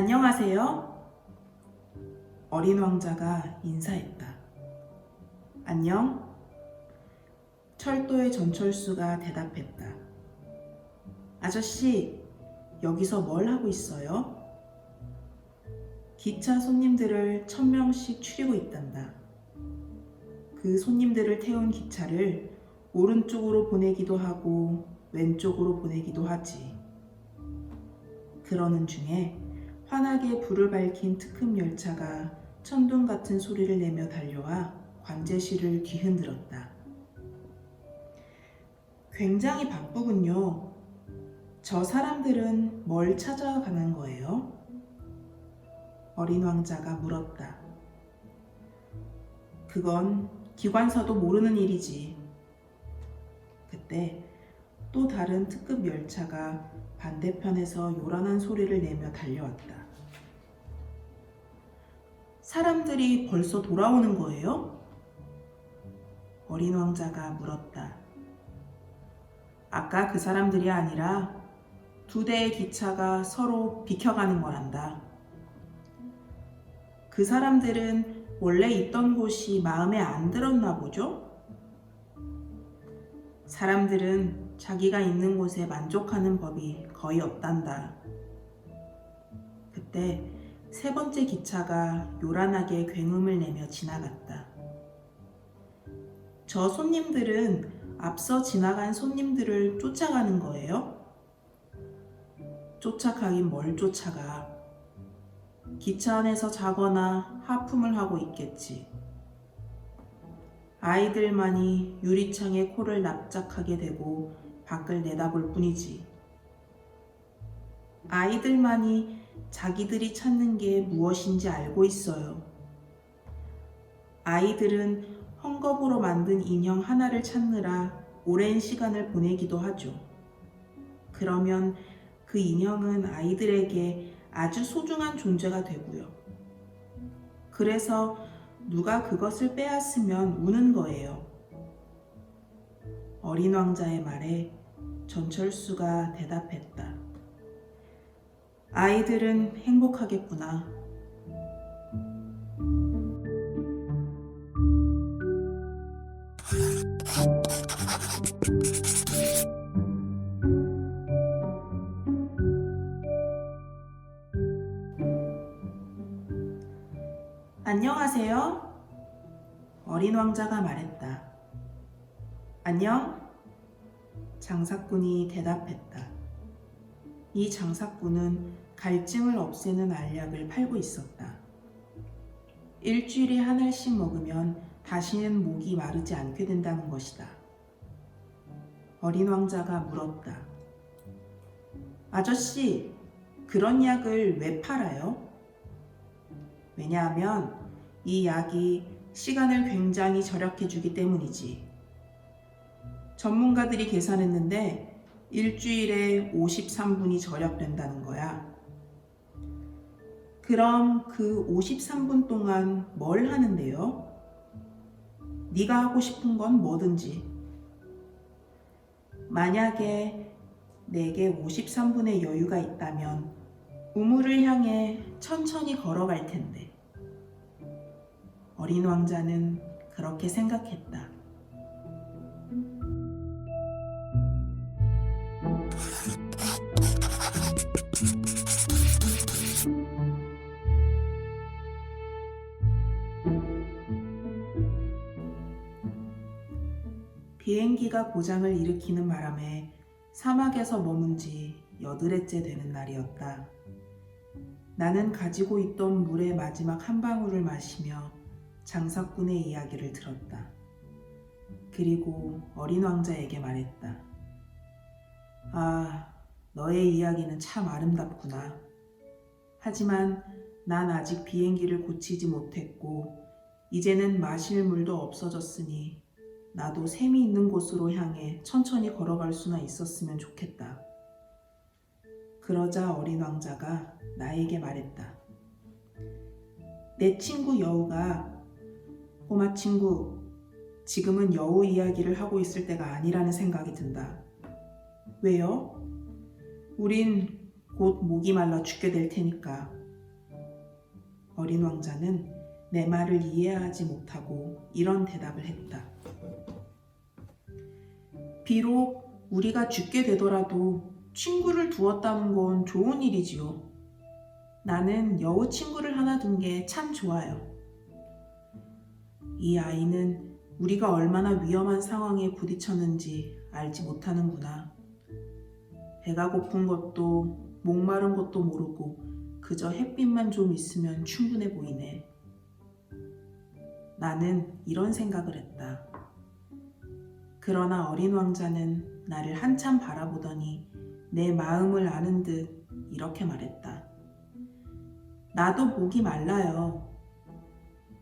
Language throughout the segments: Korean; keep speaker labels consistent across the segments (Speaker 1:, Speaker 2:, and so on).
Speaker 1: 안녕하세요. 어린 왕자가 인사했다. 안녕. 철도의 전철수가 대답했다. 아저씨, 여기서 뭘 하고 있어요? 기차 손님들을 1000명씩 추리고 있단다. 그 손님들을 태운 기차를 오른쪽으로 보내기도 하고 왼쪽으로 보내기도 하지. 그러는 중에 환하게 불을 밝힌 특급 열차가 천둥 같은 소리를 내며 달려와 관제실을 뒤흔들었다. 굉장히 바쁘군요. 저 사람들은 뭘 찾아가는 거예요? 어린 왕자가 물었다. 그건 기관사도 모르는 일이지. 그때 또 다른 특급 열차가 반대편에서 요란한 소리를 내며 달려왔다. 사람들이 벌써 돌아오는 거예요? 어린 왕자가 물었다. 아까 그 사람들이 아니라 2대의 기차가 서로 비켜가는 거란다. 그 사람들은 원래 있던 곳이 마음에 안 들었나 보죠? 사람들은 자기가 있는 곳에 만족하는 법이 거의 없단다. 그때 3번째 기차가 요란하게 굉음을 내며 지나갔다. 저 손님들은 앞서 지나간 손님들을 쫓아가는 거예요? 쫓아가긴 뭘 쫓아가. 기차 안에서 자거나 하품을 하고 있겠지. 아이들만이 유리창에 코를 납작하게 대고 밖을 내다볼 뿐이지. 아이들만이 자기들이 찾는 게 무엇인지 알고 있어요. 아이들은 헝겊으로 만든 인형 하나를 찾느라 오랜 시간을 보내기도 하죠. 그러면 그 인형은 아이들에게 아주 소중한 존재가 되고요. 그래서 누가 그것을 빼앗으면 우는 거예요. 어린 왕자의 말에 전철수가 대답했다. 아이들은 행복하겠구나. 안녕하세요. 어린 왕자가 말했다. 안녕. 장사꾼이 대답했다. 이 장사꾼은 갈증을 없애는 알약을 팔고 있었다. 일주일에 한 알씩 먹으면 다시는 목이 마르지 않게 된다는 것이다. 어린 왕자가 물었다. 아저씨, 그런 약을 왜 팔아요? 왜냐하면 이 약이 시간을 굉장히 절약해 주기 때문이지. 전문가들이 계산했는데 일주일에 53분이 절약된다는 거야. 그럼 그 53분 동안 뭘 하는데요? 네가 하고 싶은 건 뭐든지. 만약에 내게 53분의 여유가 있다면 우물을 향해 천천히 걸어갈 텐데. 어린 왕자는 그렇게 생각했다. 비행기가 고장을 일으키는 바람에 사막에서 머문 지 8회째 되는 날이었다. 나는 가지고 있던 물의 마지막 한 방울을 마시며 장사꾼의 이야기를 들었다. 그리고 어린 왕자에게 말했다. 아, 너의 이야기는 참 아름답구나. 하지만 난 아직 비행기를 고치지 못했고 이제는 마실 물도 없어졌으니 나도 샘이 있는 곳으로 향해 천천히 걸어갈 수나 있었으면 좋겠다. 그러자 어린 왕자가 나에게 말했다. 내 친구 여우가 꼬마 친구, 지금은 여우 이야기를 하고 있을 때가 아니라는 생각이 든다. 왜요? 우린 곧 목이 말라 죽게 될 테니까. 어린 왕자는 내 말을 이해하지 못하고 이런 대답을 했다. 비록 우리가 죽게 되더라도 친구를 두었다는 건 좋은 일이지요. 나는 여우 친구를 하나 둔 게 참 좋아요. 이 아이는 우리가 얼마나 위험한 상황에 부딪혔는지 알지 못하는구나. 배가 고픈 것도 목마른 것도 모르고 그저 햇빛만 좀 있으면 충분해 보이네. 나는 이런 생각을 했다. 그러나 어린 왕자는 나를 한참 바라보더니 내 마음을 아는 듯 이렇게 말했다. 나도 목이 말라요.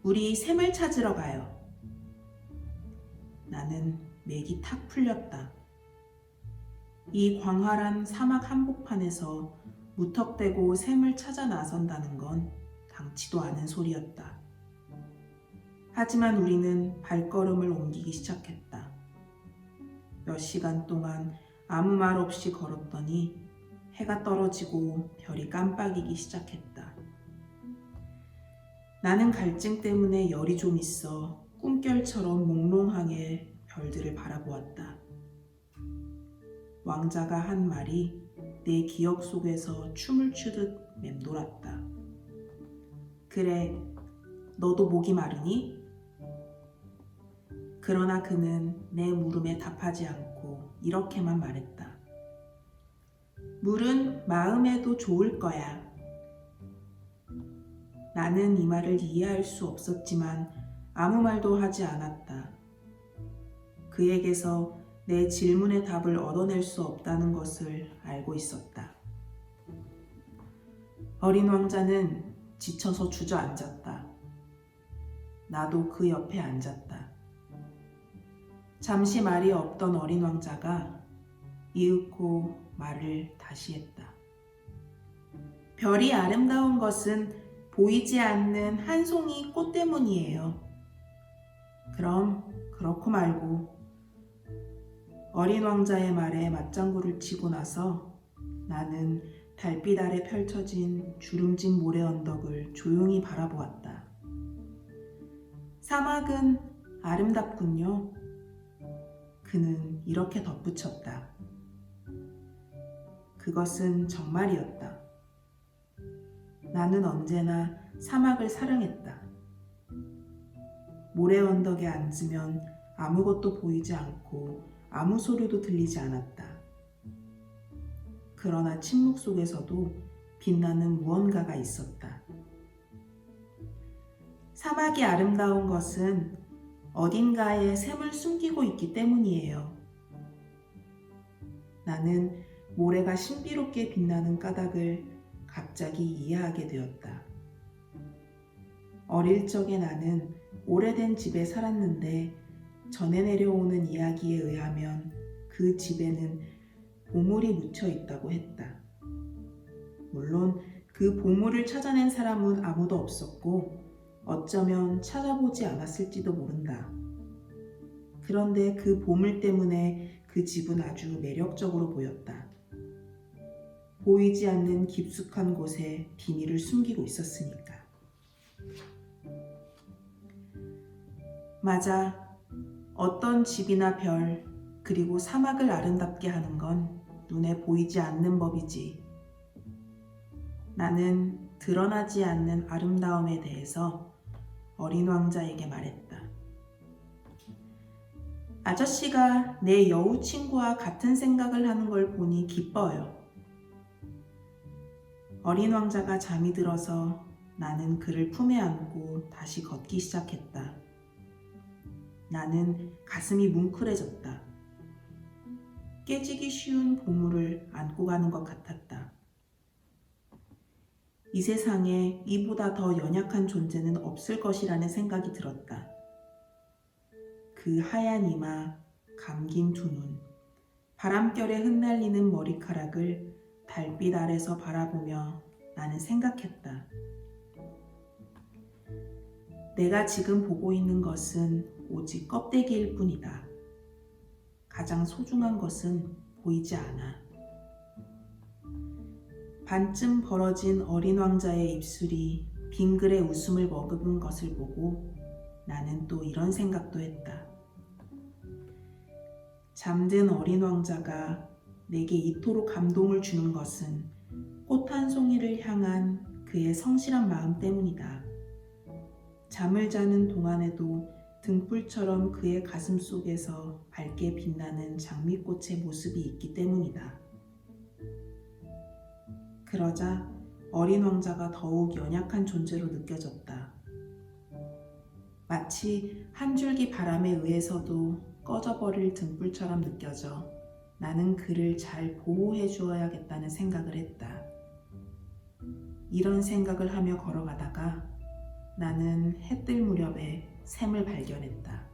Speaker 1: 우리 샘을 찾으러 가요. 나는 맥이 탁 풀렸다. 이 광활한 사막 한복판에서 무턱대고 샘을 찾아 나선다는 건 당치도 않은 소리였다. 하지만 우리는 발걸음을 옮기기 시작했다. 몇 시간 동안 아무 말 없이 걸었더니 해가 떨어지고 별이 깜빡이기 시작했다. 나는 갈증 때문에 열이 좀 있어 꿈결처럼 몽롱하게 별들을 바라보았다. 왕자가 한 말이 내 기억 속에서 춤을 추듯 맴돌았다. 그래, 너도 목이 마르니? 그러나 그는 내 물음에 답하지 않고 이렇게만 말했다. 물은 마음에도 좋을 거야. 나는 이 말을 이해할 수 없었지만 아무 말도 하지 않았다. 그에게서 내 질문의 답을 얻어낼 수 없다는 것을 알고 있었다. 어린 왕자는 지쳐서 주저앉았다. 나도 그 옆에 앉았다. 잠시 말이 없던 어린 왕자가 이윽고 말을 다시 했다. 별이 아름다운 것은 보이지 않는 한 송이 꽃 때문이에요. 그럼 그렇고 말고. 어린 왕자의 말에 맞장구를 치고 나서 나는 달빛 아래 펼쳐진 주름진 모래 언덕을 조용히 바라보았다. 사막은 아름답군요. 그는 이렇게 덧붙였다. 그것은 정말이었다. 나는 언제나 사막을 사랑했다. 모래 언덕에 앉으면 아무것도 보이지 않고 아무 소리도 들리지 않았다. 그러나 침묵 속에서도 빛나는 무언가가 있었다. 사막이 아름다운 것은 어딘가에 샘을 숨기고 있기 때문이에요. 나는 모래가 신비롭게 빛나는 까닭을 갑자기 이해하게 되었다. 어릴 적에 나는 오래된 집에 살았는데 전해 내려오는 이야기에 의하면 그 집에는 보물이 묻혀 있다고 했다. 물론 그 보물을 찾아낸 사람은 아무도 없었고 어쩌면 찾아보지 않았을지도 모른다. 그런데 그 보물 때문에 그 집은 아주 매력적으로 보였다. 보이지 않는 깊숙한 곳에 비밀을 숨기고 있었으니까. 맞아. 어떤 집이나 별, 그리고 사막을 아름답게 하는 건 눈에 보이지 않는 법이지. 나는 드러나지 않는 아름다움에 대해서 어린 왕자에게 말했다. 아저씨가 내 여우 친구와 같은 생각을 하는 걸 보니 기뻐요. 어린 왕자가 잠이 들어서 나는 그를 품에 안고 다시 걷기 시작했다. 나는 가슴이 뭉클해졌다. 깨지기 쉬운 보물을 안고 가는 것 같았다. 이 세상에 이보다 더 연약한 존재는 없을 것이라는 생각이 들었다. 그 하얀 이마, 감긴 두 눈, 바람결에 흩날리는 머리카락을 달빛 아래서 바라보며 나는 생각했다. 내가 지금 보고 있는 것은 오직 껍데기일 뿐이다. 가장 소중한 것은 보이지 않아. 반쯤 벌어진 어린 왕자의 입술이 빙글에 웃음을 머금은 것을 보고 나는 또 이런 생각도 했다. 잠든 어린 왕자가 내게 이토록 감동을 주는 것은 꽃 한 송이를 향한 그의 성실한 마음 때문이다. 잠을 자는 동안에도 등불처럼 그의 가슴 속에서 밝게 빛나는 장미꽃의 모습이 있기 때문이다. 그러자 어린 왕자가 더욱 연약한 존재로 느껴졌다. 마치 한 줄기 바람에 의해서도 꺼져버릴 등불처럼 느껴져 나는 그를 잘 보호해 주어야겠다는 생각을 했다. 이런 생각을 하며 걸어가다가 나는 해 뜰 무렵에 샘을 발견했다.